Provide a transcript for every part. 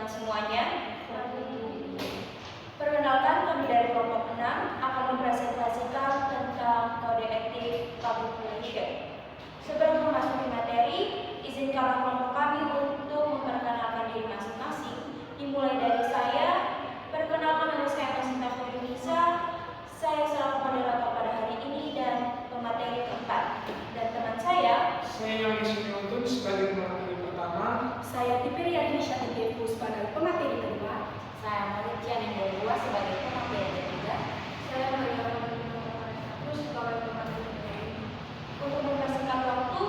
semuanya. Perkenalkan, kami dari kelompok 6 akan mempresentasikan tentang kode etik public relation. Sebelum memasuki materi, izinkanlah kelompok kami untuk memperkenalkan diri masing-masing. Dimulai dari saya. Perkenalkan, nama saya Masinta Ferdinisa. Saya selaku moderator pada hari ini dan pemateri keempat. Dan teman saya Yohanes Yuntun sebagai pemateri pertama. Saya Tipi Rianisha Tipu sebagai pemateri kedua. Saya Maricia Nendolua sebagai pemateri ketiga. Saya Maria terus sebagai pemateri kedua. Untuk mempersingkat waktu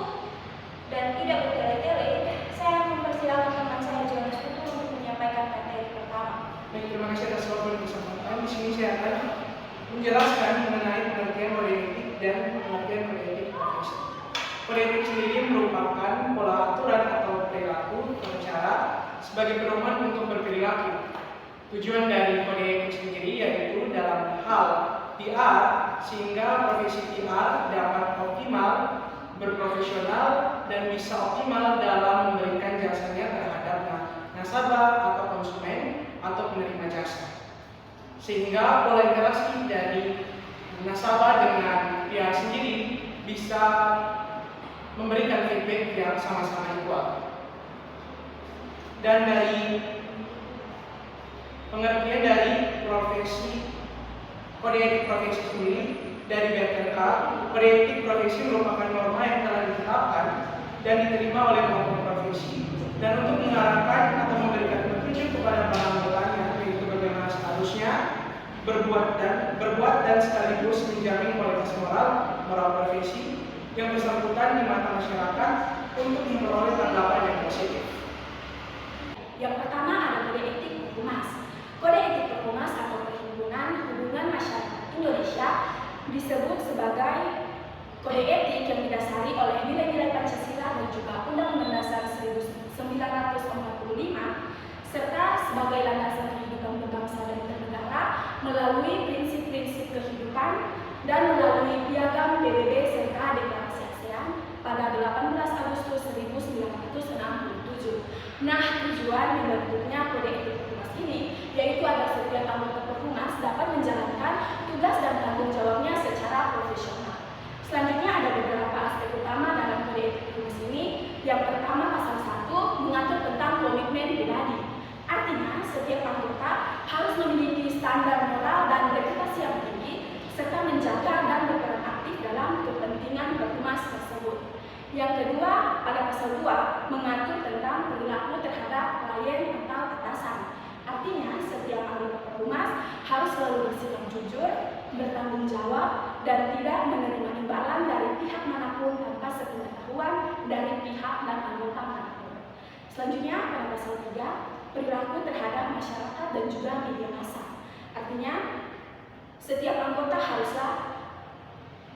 dan tidak bertele-tele, saya mempersilakan teman saya Jonas untuk menyampaikan materi pertama. Baik, terima kasih atas waktu dan kesempatan. Di sini saya akan menjelaskan mengenai pengertian kode etik dan pengertian kode etik profesi. Kode etik sendiri merupakan pola aturan atau perilaku atau cara sebagai pedoman untuk berperilaku. Tujuan dari kode etik sendiri yaitu dalam hal PR sehingga profesi PR dapat optimal, berprofesional, dan bisa optimal dalam memberikan jasanya terhadap nasabah atau konsumen atau penerima jasa. Sehingga pola interaksi dari nasabah dengan PR sendiri bisa memberikan feedback yang sama-sama equal. Dan dari pengertian dari profesi kode etik profesi sendiri dari BPK, kode etik profesi merupakan norma yang telah ditetapkan dan diterima oleh kelompok profesi dan untuk mengarahkan atau memberikan petunjuk kepada para anggotanya yaitu bagaimana seharusnya berbuat dan sekaligus menjamin kualitas moral profesi yang bersangkutan di mata masyarakat untuk memperoleh tanggapan yang positif. Yang pertama ada kode etik Perhumas. Kode etik Perhumas atau Perhimpunan Hubungan Masyarakat Indonesia disebut sebagai kode etik yang didasari oleh nilai-nilai Pancasila dan juga Undang-Undang Dasar 1945 serta sebagai landasan kehidupan berbangsa dan bernegara melalui prinsip-prinsip kehidupan dan melalui piagam PBB serta deklarasi ASEAN pada 18 Agustus 1967. Nah, tujuan dibentuknya kode etik Perhumas ini yaitu agar setiap anggota Perhumas dapat menjalankan tugas dan tanggung jawabnya secara profesional. Selanjutnya ada beberapa aspek utama dalam kode etik Perhumas ini. Yang pertama, pasal 1 mengatur tentang komitmen pribadi. Artinya, setiap anggota harus memiliki standar moral dan reputasi yang tinggi serta menjaga dan berperan aktif dalam kepentingan Perhumas tersebut. Yang kedua, pada pasal 2 mengatur tentang perilaku terhadap klien atau atasan. Artinya, setiap anggota Perhumas harus selalu bersikap jujur, bertanggung jawab, dan tidak menerima imbalan dari pihak manapun tanpa sepengetahuan dari pihak dan anggota manapun. Selanjutnya, pada pasal 3, perilaku terhadap masyarakat dan juga media massa. Artinya, setiap anggota haruslah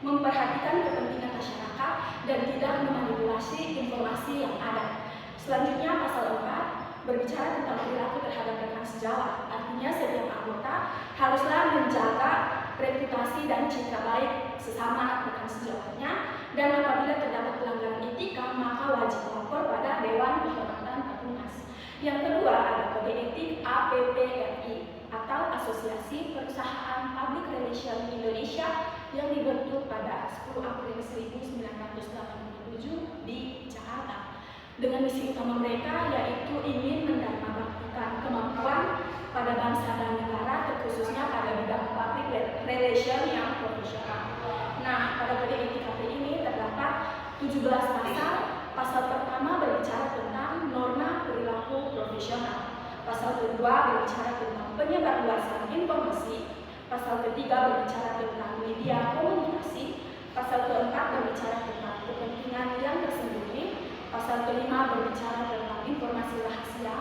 memperhatikan kepentingan masyarakat dan tidak memanipulasi informasi yang ada. Selanjutnya, pasal 4 berbicara tentang perilaku terhadap rekan sejawat. Artinya, setiap anggota haruslah menjaga reputasi dan citra baik sesama rekan sejawatnya, dan apabila terdapat pelanggaran etika maka wajib lapor pada Dewan Kehormatan Perhumas. Yang kedua, ada kode etik APPRI atau Asosiasi Perusahaan Public Relation Indonesia yang dibentuk pada 10 April 1987 di Jakarta. Dengan misi utama mereka yaitu ingin mendharmabaktikan kemampuan pada bangsa dan negara, terkhususnya pada bidang public relation yang profesional. Nah, pada kode etik APPRI ini terdapat 17 pasal. Pasal pertama berbicara tentang norma perilaku profesional. Pasal kedua berbicara tentang penyebarluasan informasi. Pasal ketiga berbicara tentang media komunikasi. Pasal keempat berbicara tentang kepentingan yang tersembunyi. Pasal kelima berbicara tentang informasi rahasia.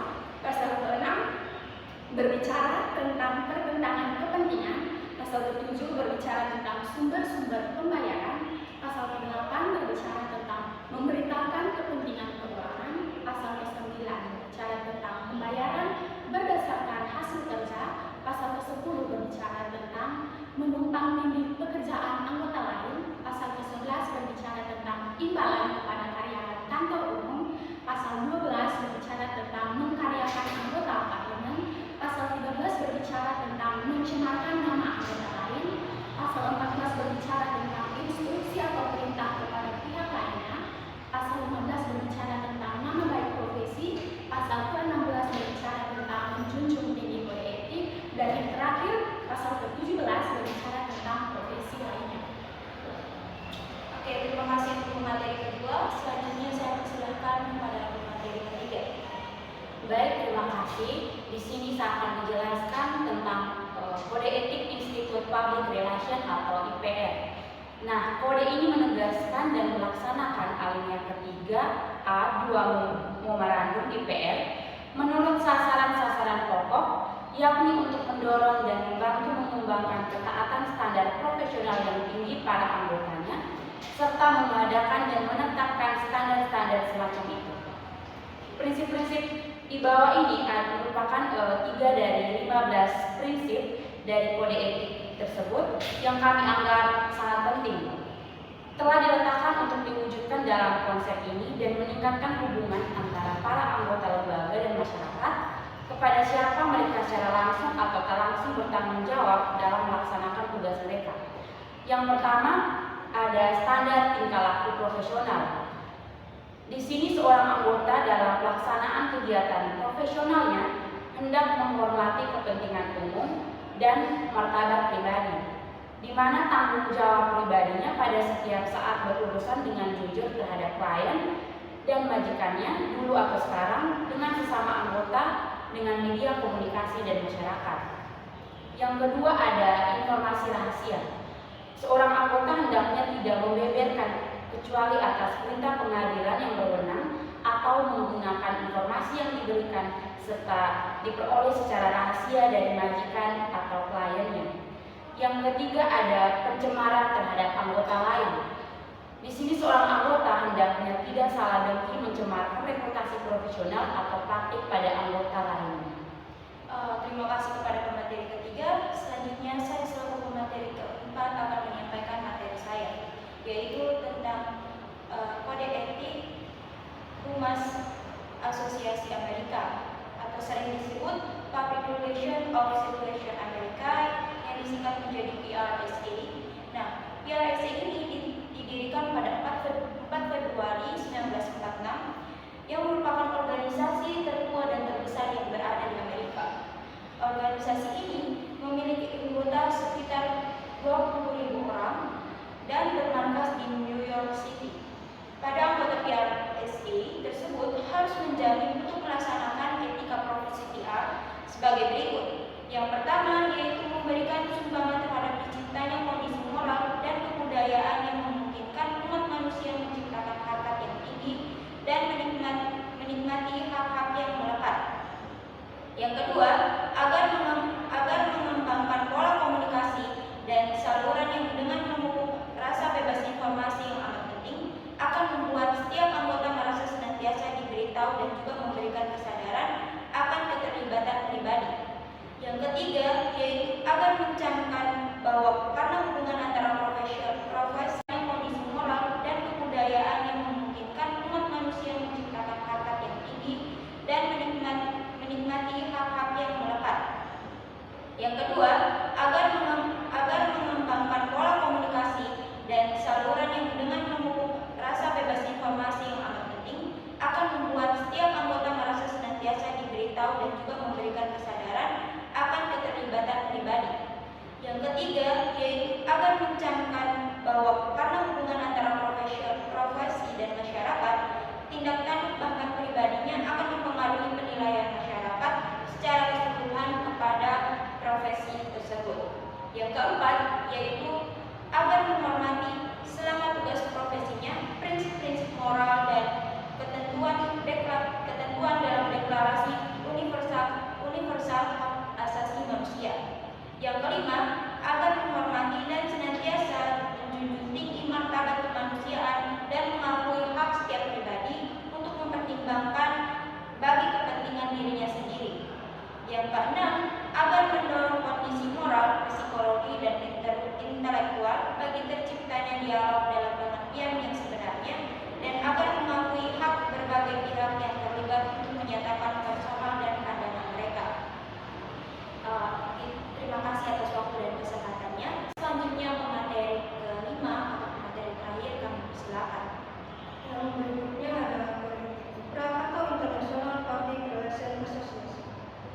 Pasal keenam berbicara tentang pertentangan kepentingan. Pasal ketujuh berbicara tentang sumber-sumber pembayaran. Pasal ke-8 berbicara tentang memberitakan kepentingan keuangan. Pasal ke-9 berbicara tentang pembayaran berdasarkan hasil kerja. Pasal ke-10 berbicara tentang menumpang tindih pekerjaan anggota lain. Pasal ke-11 berbicara tentang imbalan kepada karyawan kantor umum. Pasal 12 berbicara tentang mengkaryakan anggota kasih. Di sini saya akan menjelaskan tentang Kode Etik Institut Public Relation atau IPR. Nah, kode ini menegaskan dan melaksanakan alinea ketiga A2 Memorandum IPR menurut sasaran-sasaran pokok, yakni untuk mendorong dan membantu mengembangkan ketaatan standar profesional yang tinggi para anggotanya, serta mengadakan dan menetapkan standar-standar semacam itu. Prinsip-prinsip di bawah ini merupakan 3 dari 15 prinsip dari kode etik tersebut yang kami anggap sangat penting. Telah diletakkan untuk diwujudkan dalam konsep ini dan meningkatkan hubungan antara para anggota lembaga dan masyarakat kepada siapa mereka secara langsung atau tak langsung bertanggung jawab dalam melaksanakan tugas mereka. Yang pertama, ada standar tingkah laku profesional. Di sini seorang anggota dalam pelaksanaan kegiatan profesionalnya hendak menghormati kepentingan umum dan martabat pribadi, di mana tanggung jawab pribadinya pada setiap saat berurusan dengan jujur terhadap klien dan majikannya dulu atau sekarang, dengan sesama anggota, dengan media komunikasi dan masyarakat. Yang kedua, ada informasi rahasia. Seorang anggota hendaknya tidak membeberkan kecuali atas perintah pengadilan yang berwenang atau menggunakan informasi yang diberikan serta diperoleh secara rahasia dari majikan atau kliennya. Yang ketiga, ada pencemaran terhadap anggota lain. Di sini seorang anggota hendaknya tidak salah dengki mencemarkan reputasi profesional atau praktik pada anggota lainnya. Terima kasih kepada pemateri ketiga. Selanjutnya saya selaku pemateri keempat akan menyampaikan materi saya, yaitu tentang kode etik Humas Asosiasi Amerika atau sering disebut Public Relations of Circulation America yang disingkat menjadi PRSA. Nah, PRSA ini didirikan pada 4 Februari 1946 yang merupakan organisasi tertua dan terbesar yang berada di Amerika. Organisasi ini memiliki anggota sekitar 20.000 orang dan bermarkas di New York City. Pada anggota PRSA tersebut harus menjamin untuk melaksanakan etika profesi PR sebagai berikut. Yang pertama, yaitu memberikan sumbangan terhadap terciptanya kondisi moral dan kebudayaan yang memungkinkan umat manusia menciptakan harkat yang tinggi dan menikmati hak-hak yang melekat. Yang kedua, agar mengembangkan pola komunikasi dan saluran yang dengan memupuk rasa bebas informasi yang amat penting akan membuat setiap anggota merasa senantiasa diberitahu dan juga memberikan kesadaran akan keterlibatan pribadi. Yang ketiga, yaitu agar mencamkan bahwa karena hubungan antara profesi, kondisi moral dan kebudayaan yang memungkinkan umat manusia menciptakan harkat yang tinggi dan menikmati hak-hak yang melekat. Yang kedua, agar mengembangkan pola komunikasi dan saluran yang dengan memupuk rasa bebas informasi yang amat penting akan membuat setiap anggota merasa senantiasa diberitahu dan juga memberikan kesadaran akan keterlibatan pribadi. Yang ketiga, yaitu agar mencamkan bahwa karena hubungan antara profesi dan masyarakat, tindak tanduk bahkan pribadinya akan mempengaruhi penilaian masyarakat secara keseluruhan kepada profesi tersebut. Yang keempat, yaitu agar menghormati selama tugas profesinya prinsip-prinsip moral dan ketentuan dalam Deklarasi Universal Hak Asasi Manusia. Yang kelima, agar menghormati dan senantiasa menjunjung tinggi martabat kemanusiaan dan mengakui hak setiap pribadi untuk mempertimbangkan bagi kepentingan dirinya sendiri. Yang keenam, agar mendorong kondisi moral, psikologi, dan intelektual bagi terciptanya dialog dalam pengertian yang sebenarnya dan agar mengakui hak berbagai pihak yang terlibat untuk menyatakan persoalan dan pandangan mereka. Terima kasih atas waktu dan kesempatannya. Selanjutnya pemateri kelima atau pemateri terakhir, kami persilakan. Yang berikutnya adalah PRA atau International Public Relations Association,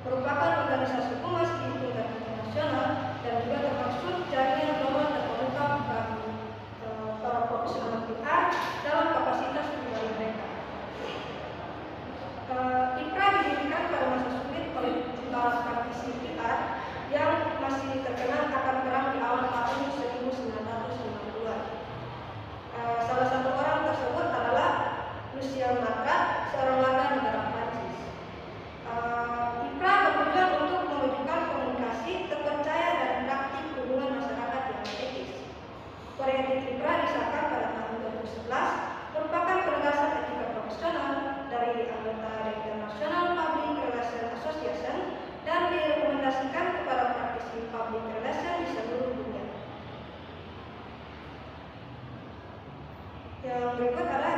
merupakan organisasi humas di tingkat internasional dan juga termasuk jaringan global terkemuka bagi para profesional PR dalam kapasitas dari anggota International Public Relations Association dan direkomendasikan kepada praktisi public relation di seluruh dunia. Yang berikut adalah